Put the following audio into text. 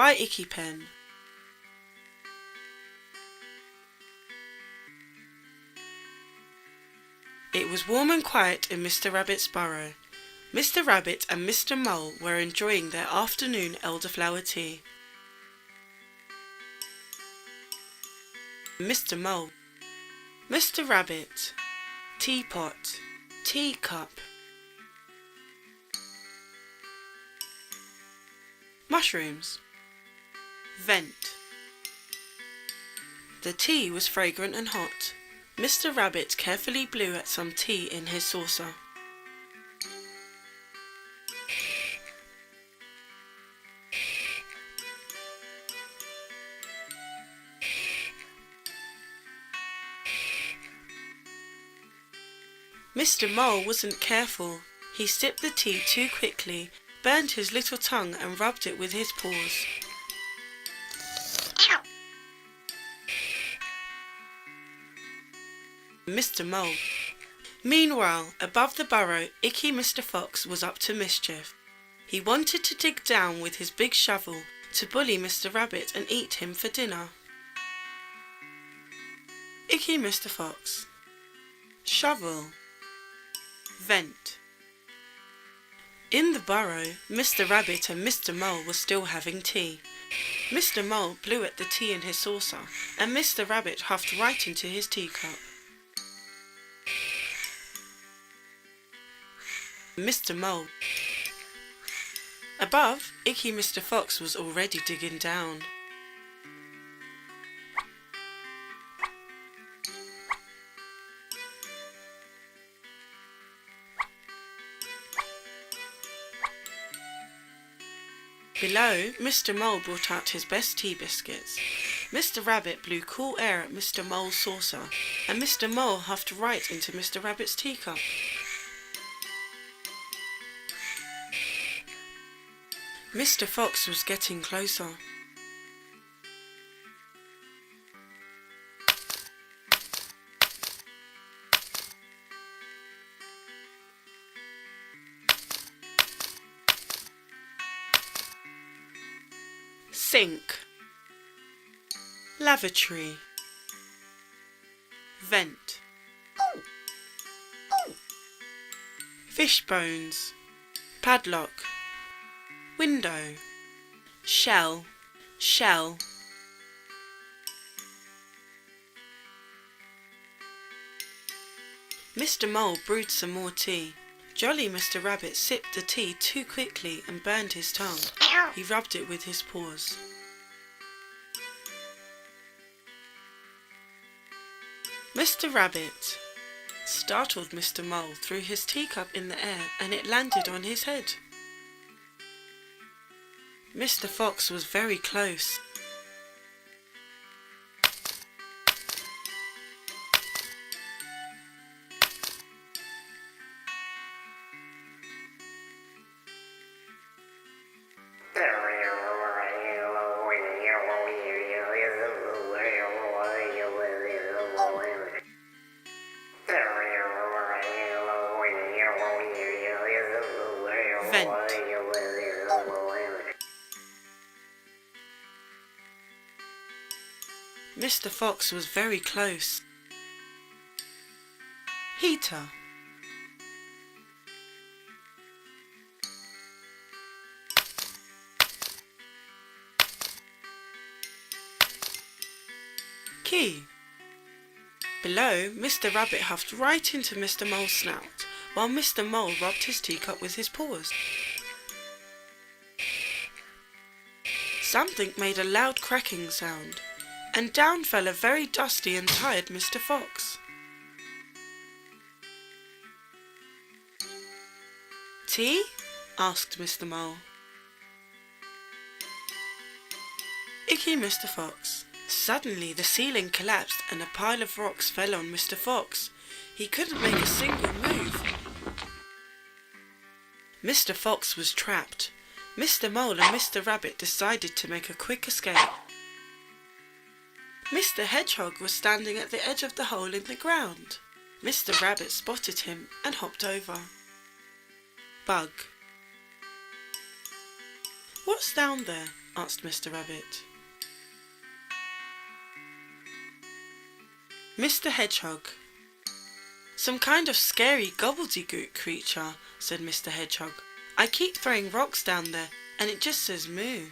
by Icky Pen. It was warm and quiet in Mr. Rabbit's burrow. Mr. Rabbit and Mr. Mole were enjoying their afternoon elderflower tea. Mr. Mole. Mr. Rabbit. Teapot. Teacup. Mushrooms. Vent. The tea was fragrant and hot. Mr. Rabbit carefully blew at some tea in his saucer. Mr. Mole wasn't careful. He sipped the tea too quickly, burned his little tongue and rubbed it with his paws. Mr. Mole. Meanwhile, above the burrow, Icky Mr Fox was up to mischief. He wanted to dig down with his big shovel to bully Mr. Rabbit and eat him for dinner. Icky Mr Fox. Shovel. Vent. In the burrow, Mr. Rabbit and Mr. Mole were still having tea. Mr. Mole blew at the tea in his saucer, and Mr. Rabbit huffed right into his teacup. Mr. Mole. Above, Icky Mr Fox was already digging down. Below, Mr. Mole brought out his best tea biscuits. Mr. Rabbit blew cool air at Mr. Mole's saucer, and Mr. Mole huffed right into Mr. Rabbit's teacup. Mr. Fox was getting closer. Sink. Lavatory. Vent. Fish bones. Padlock. Window. Shell. Shell. Mr. Mole brewed some more tea. Jolly Mr. Rabbit sipped the tea too quickly and burned his tongue. He rubbed it with his paws. Mr. Rabbit. Startled Mr. Mole threw his teacup in the air and it landed on his head. Mr. Fox was very close. Vent. Mr. Fox was very close. Heater. Key. Below, Mr. Rabbit huffed right into Mr. Mole's snout, while Mr. Mole rubbed his teacup with his paws. Something made a loud cracking sound, and down fell a very dusty and tired Mr. Fox. Tea? Asked Mr. Mole. Icky Mr. Fox. Suddenly the ceiling collapsed and a pile of rocks fell on Mr. Fox. He couldn't make a single move. Mr. Fox was trapped. Mr. Mole and Mr. Rabbit decided to make a quick escape. Mr. Hedgehog was standing at the edge of the hole in the ground. Mr. Rabbit spotted him and hopped over. Bug. What's down there? asked Mr. Rabbit. Mr. Hedgehog. Some kind of scary gobbledygook creature, said Mr. Hedgehog. I keep throwing rocks down there and it just says moo.